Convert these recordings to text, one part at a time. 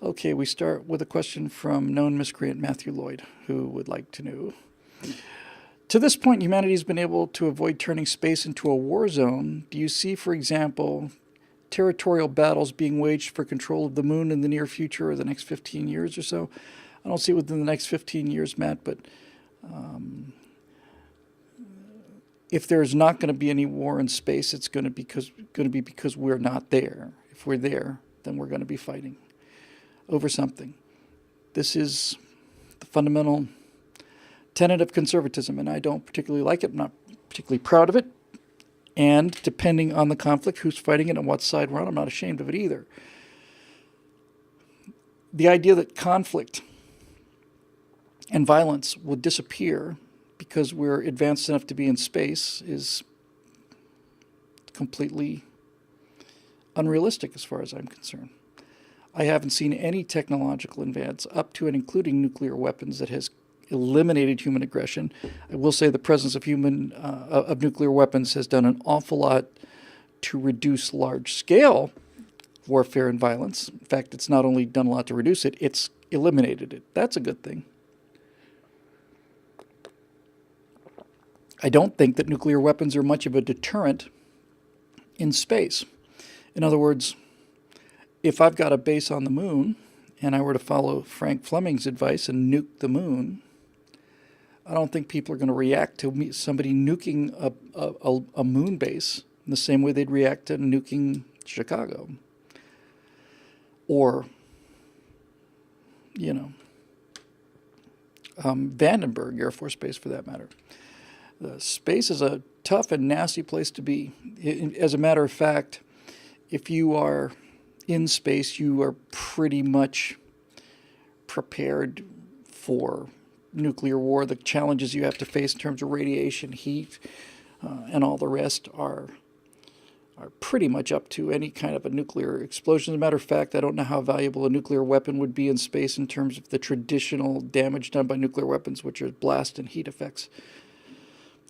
Okay, we start with a question from known miscreant Matthew Lloyd, who would like to know. To this point, humanity has been able to avoid turning space into a war zone. Do you see, for example, territorial battles being waged for control of the moon in the near future or the next 15 years or so? I don't see it within the next 15 years, Matt, but if there's not going to be any war in space, it's going to be because we're not there. If we're there, then we're going to be fighting over something. This is the fundamental tenet of conservatism, and I don't particularly like it. I'm not particularly proud of it. And depending on the conflict, who's fighting it and what side we're on, I'm not ashamed of it either. The idea that conflict and violence will disappear because we're advanced enough to be in space is completely unrealistic as far as I'm concerned. I haven't seen any technological advance up to and including nuclear weapons that has eliminated human aggression. I will say the presence of nuclear weapons has done an awful lot to reduce large-scale warfare and violence. In fact, it's not only done a lot to reduce it, it's eliminated it. That's a good thing. I don't think that nuclear weapons are much of a deterrent in space. In other words, if I've got a base on the moon and I were to follow Frank Fleming's advice and nuke the moon, I don't think people are going to react to somebody nuking a moon base in the same way they'd react to nuking Chicago. Or, Vandenberg Air Force Base for that matter. Space is a tough and nasty place to be. As a matter of fact, if you are in space, you are pretty much prepared for nuclear war. The challenges you have to face in terms of radiation, heat, and all the rest are pretty much up to any kind of a nuclear explosion. As a matter of fact, I don't know how valuable a nuclear weapon would be in space in terms of the traditional damage done by nuclear weapons, which are blast and heat effects.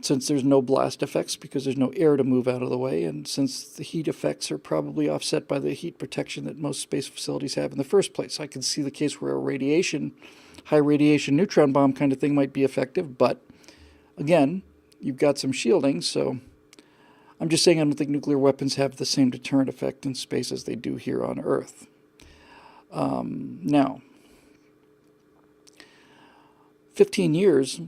Since there's no blast effects because there's no air to move out of the way, and since the heat effects are probably offset by the heat protection that most space facilities have in the first place. I can see the case where a high radiation neutron bomb kind of thing might be effective, but again, you've got some shielding, so I'm just saying I don't think nuclear weapons have the same deterrent effect in space as they do here on Earth. Now, 15 years...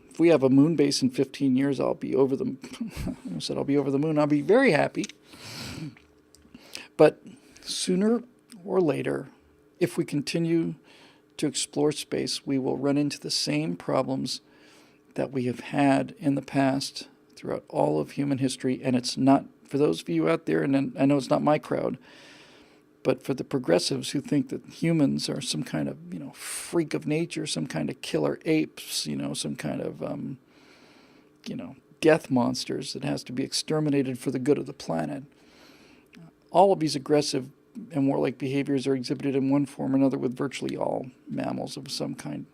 if we have a moon base in 15 years, I'll be over the I said I'll be over the moon. I'll be very happy. But sooner or later, if we continue to explore space, we will run into the same problems that we have had in the past throughout all of human history. And it's not, for those of you out there, and I know it's not my crowd, but for the progressives who think that humans are some kind of, freak of nature, some kind of killer apes, some kind of, death monsters that has to be exterminated for the good of the planet. All of these aggressive and warlike behaviors are exhibited in one form or another with virtually all mammals of some kind.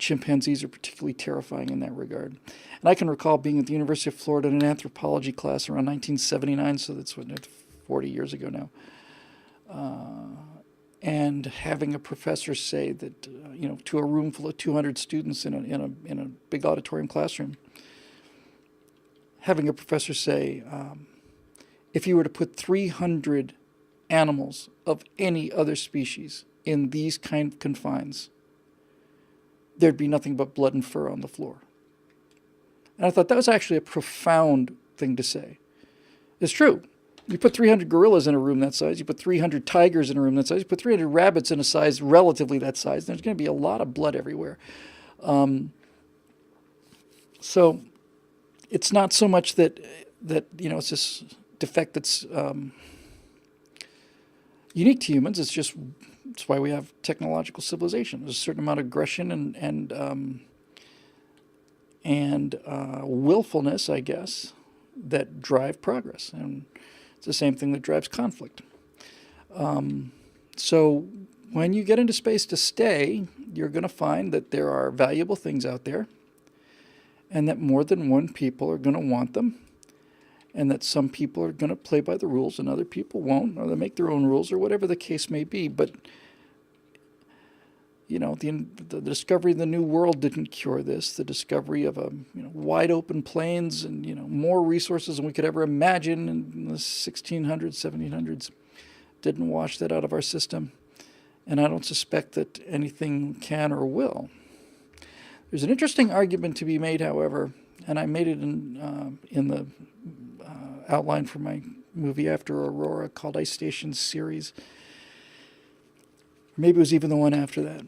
Chimpanzees are particularly terrifying in that regard. And I can recall being at the University of Florida in an anthropology class around 1979, so that's 40 years ago now. And having a professor say that, to a room full of 200 students in a big auditorium classroom, having a professor say, if you were to put 300 animals of any other species in these kind of confines, there'd be nothing but blood and fur on the floor. And I thought that was actually a profound thing to say. It's true. You put 300 gorillas in a room that size, you put 300 tigers in a room that size, you put 300 rabbits in a size relatively that size, there's going to be a lot of blood everywhere. So it's not so much that it's this defect that's unique to humans. It's why we have technological civilization. There's a certain amount of aggression and willfulness, I guess, that drive progress. And it's the same thing that drives conflict. So when you get into space to stay, you're going to find that there are valuable things out there and that more than one people are going to want them, and that some people are going to play by the rules and other people won't, or they make their own rules, or whatever the case may be. But the discovery of the New World didn't cure this. The discovery of wide open plains and more resources than we could ever imagine in the 1600s, 1700s didn't wash that out of our system. And I don't suspect that anything can or will. There's an interesting argument to be made, however, and I made it in the outline for my movie after Aurora called Ice Station Series. Maybe it was even the one after that.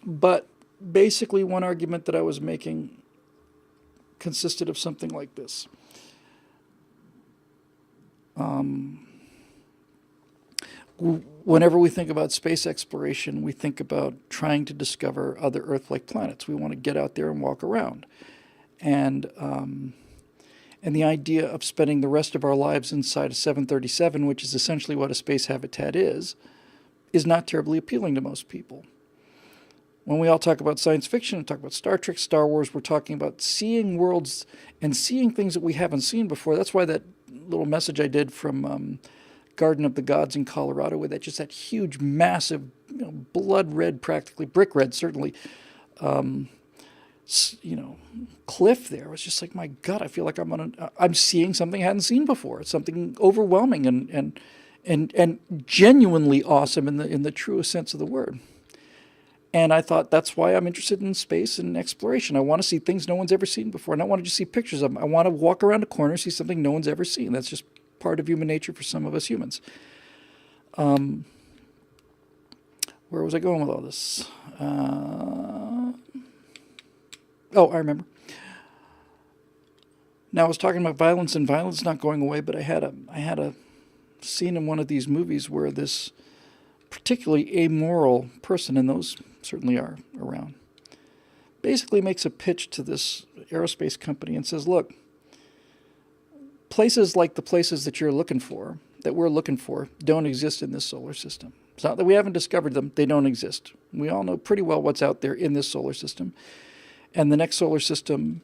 But basically, one argument that I was making consisted of something like this. Whenever we think about space exploration, we think about trying to discover other Earth-like planets. We want to get out there and walk around. And the idea of spending the rest of our lives inside a 737, which is essentially what a space habitat is not terribly appealing to most people. When we all talk about science fiction and talk about Star Trek, Star Wars, we're talking about seeing worlds and seeing things that we haven't seen before. That's why that little message I did from Garden of the Gods in Colorado, with that huge, massive, blood red, practically brick red, certainly, cliff there. It was just like, my God, I feel like I'm seeing something I hadn't seen before. It's something overwhelming and genuinely awesome in the truest sense of the word. And I thought that's why I'm interested in space and exploration. I want to see things no one's ever seen before. And I want to just see pictures of them. I want to walk around a corner, see something no one's ever seen. That's just part of human nature for some of us humans. Where was I going with all this? I remember. Now I was talking about violence, and violence not going away, but I had a scene in one of these movies where this particularly amoral person, and those certainly are around, basically makes a pitch to this aerospace company and says, look, places like the places that we're looking for, don't exist in this solar system. It's not that we haven't discovered them, they don't exist. We all know pretty well what's out there in this solar system. And the next solar system,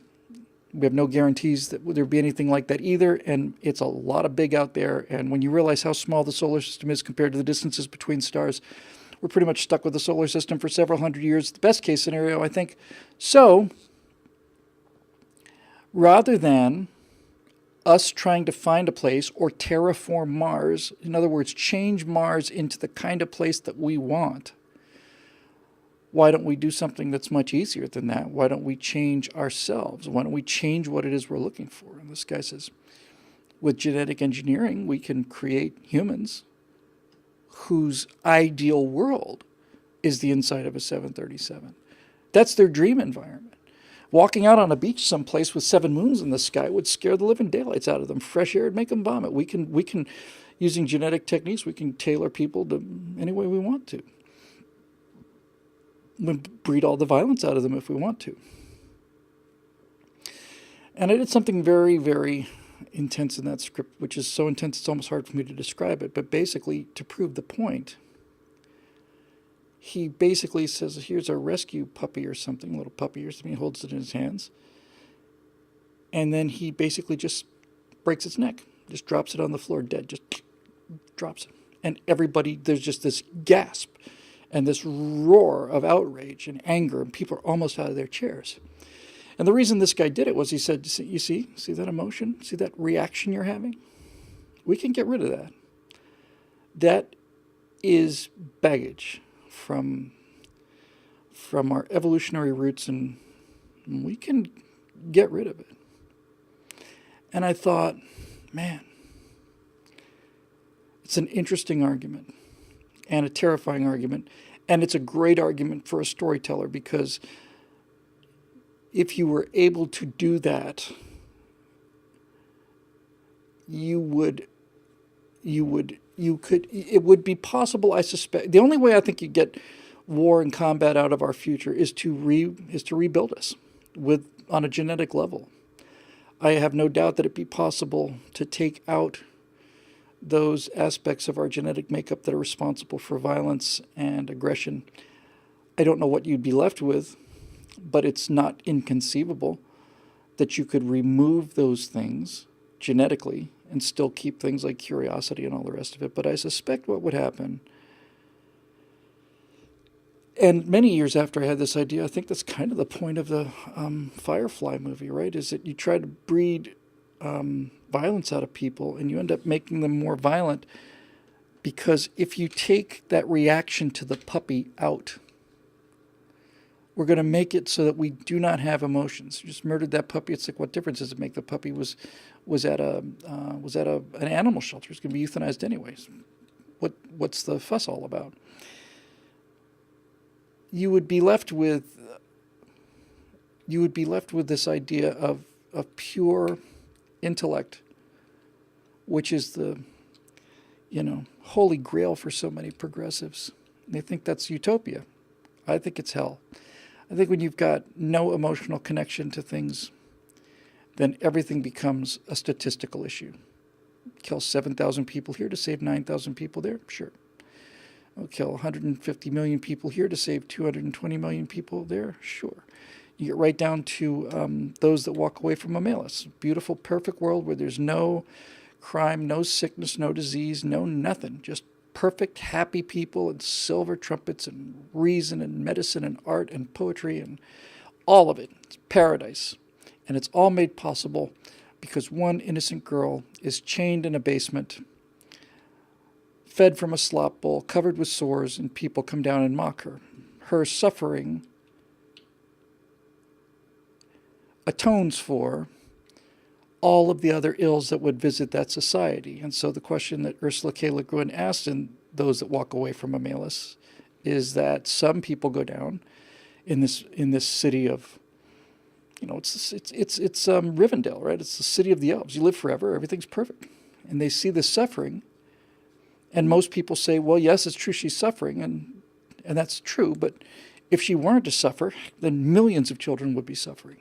we have no guarantees that there'll be anything like that either, and it's a lot of big out there. And when you realize how small the solar system is compared to the distances between stars, we're pretty much stuck with the solar system for several hundred years. The best case scenario, I think. So, rather than us trying to find a place or terraform Mars, in other words, change Mars into the kind of place that we want, why don't we do something that's much easier than that? Why don't we change ourselves? Why don't we change what it is we're looking for? And this guy says, with genetic engineering, we can create humans whose ideal world is the inside of a 737. That's their dream environment. Walking out on a beach someplace with 7 moons in the sky would scare the living daylights out of them. Fresh air would make them vomit. We can, using genetic techniques, we can tailor people to any way we want to. We breed all the violence out of them if we want to. And I did something very, very intense in that script, which is so intense it's almost hard for me to describe it. But basically, to prove the point, he basically says, here's a rescue puppy or something, a little puppy or something. He holds it in his hands. And then he basically just breaks its neck, just drops it on the floor dead, just drops it. And everybody, there's just this gasp and this roar of outrage and anger, and people are almost out of their chairs. And the reason this guy did it was he said, you see that emotion? See that reaction you're having? We can get rid of that. That is baggage from our evolutionary roots, and we can get rid of it. And I thought, man, it's an interesting argument and a terrifying argument, and it's a great argument for a storyteller, because if you were able to do that, it would be possible, I suspect. The only way I think you get war and combat out of our future is to rebuild us on a genetic level. I have no doubt that it'd be possible to take out those aspects of our genetic makeup that are responsible for violence and aggression. I don't know what you'd be left with, but it's not inconceivable that you could remove those things genetically and still keep things like curiosity and all the rest of it. But I suspect what would happen And many years after I had this idea, I think that's kind of the point of the Firefly movie, right? Is that you try to breed violence out of people, and you end up making them more violent, because if you take that reaction to the puppy out, we're going to make it so that we do not have emotions. You just murdered that puppy. It's like, what difference does it make? The puppy was at an animal shelter. It's going to be euthanized anyways. What's the fuss all about? You would be left with this idea of pure intellect, which is the holy grail for so many progressives. They think that's utopia. I think it's hell. I think when you've got no emotional connection to things, then everything becomes a statistical issue. Kill 7,000 people here to save 9,000 people there? Sure. We'll kill 150 million people here to save 220 million people there? Sure. You get right down to those that walk away from Memorialize. Beautiful, perfect world where there's no crime, no sickness, no disease, no nothing. Just perfect, happy people and silver trumpets and reason and medicine and art and poetry and all of it. It's paradise. And it's all made possible because one innocent girl is chained in a basement, fed from a slop bowl, covered with sores, and people come down and mock her. Her suffering atones for all of the other ills that would visit that society. And so the question that Ursula K. Le Guin asked in those that walk away from Memorialize is that some people go down in this city of, it's Rivendell, right? It's the city of the elves. You live forever, everything's perfect. And they see this suffering, and most people say, well, yes, it's true she's suffering, and that's true, but if she weren't to suffer, then millions of children would be suffering.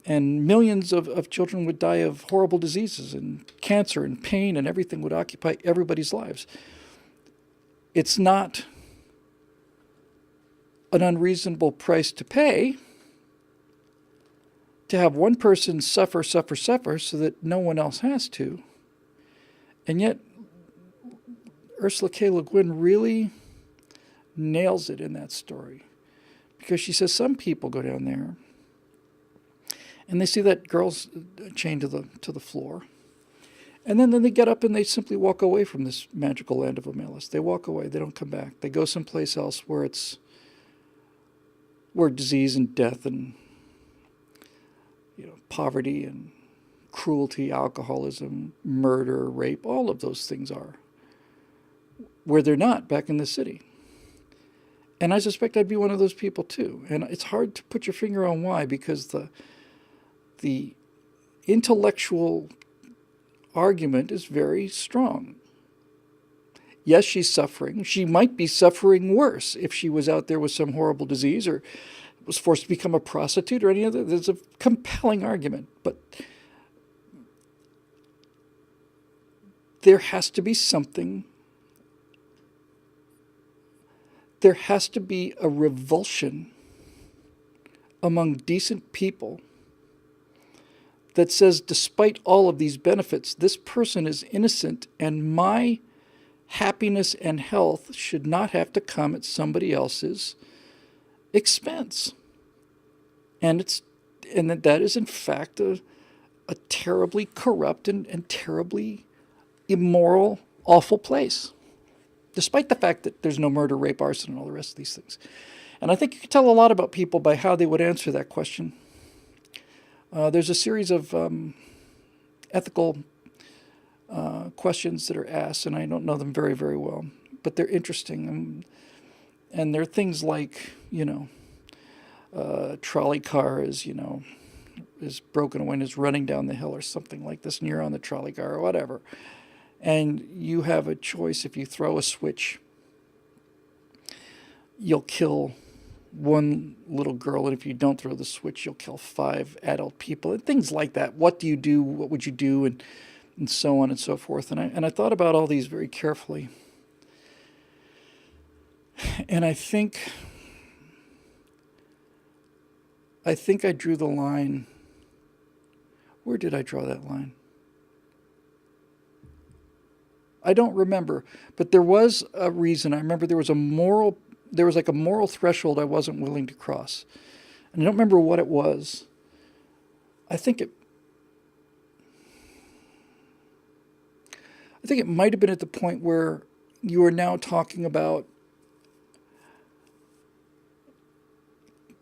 And millions of children would die of horrible diseases and cancer and pain, and everything would occupy everybody's lives. It's not an unreasonable price to pay to have one person suffer so that no one else has to. And yet, Ursula K. Le Guin really nails it in that story, because she says some people go down there and they see that girl's chained to the floor, and then they get up and they simply walk away from this magical land of Memorialize. They walk away. They don't come back. They go someplace else where disease and death and poverty and cruelty, alcoholism, murder, rape, all of those things are, where they're not back in the city. And I suspect I'd be one of those people too. And it's hard to put your finger on why, because the intellectual argument is very strong. Yes, she's suffering. She might be suffering worse if she was out there with some horrible disease or was forced to become a prostitute or any other. There's a compelling argument, but there has to be something. There has to be a revulsion among decent people that says, despite all of these benefits, this person is innocent, and my happiness and health should not have to come at somebody else's expense. And that is in fact a terribly corrupt and terribly immoral, awful place, despite the fact that there's no murder, rape, arson, and all the rest of these things. And I think you can tell a lot about people by how they would answer that question. There's a series of ethical questions that are asked, and I don't know them very, very well, but they're interesting. And they're things like, trolley car is broken when it's running down the hill or something like this, and you're on the trolley car or whatever. And you have a choice. If you throw a switch, you'll kill one little girl, and if you don't throw the switch, you'll kill 5 adult people, and things like that. What do you do? What would you do? And so on and so forth. And I thought about all these very carefully. And I think I drew the line. Where did I draw that line? I don't remember, but there was a reason. I remember there was a moral there was like a moral threshold I wasn't willing to cross. And I don't remember what it was. I think it might have been at the point where you are now talking about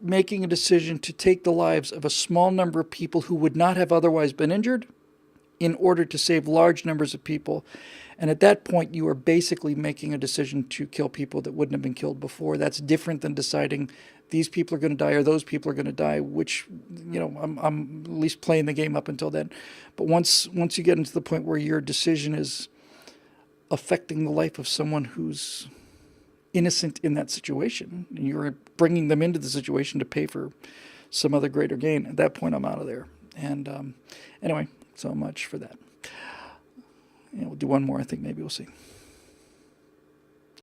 making a decision to take the lives of a small number of people who would not have otherwise been injured in order to save large numbers of people. And at that point, you are basically making a decision to kill people that wouldn't have been killed before. That's different than deciding these people are going to die or those people are going to die, which, I'm at least playing the game up until then. But once you get into the point where your decision is affecting the life of someone who's innocent in that situation, and you're bringing them into the situation to pay for some other greater gain, at that point I'm out of there. And anyway, so much for that. We'll do one more. I think maybe we'll see.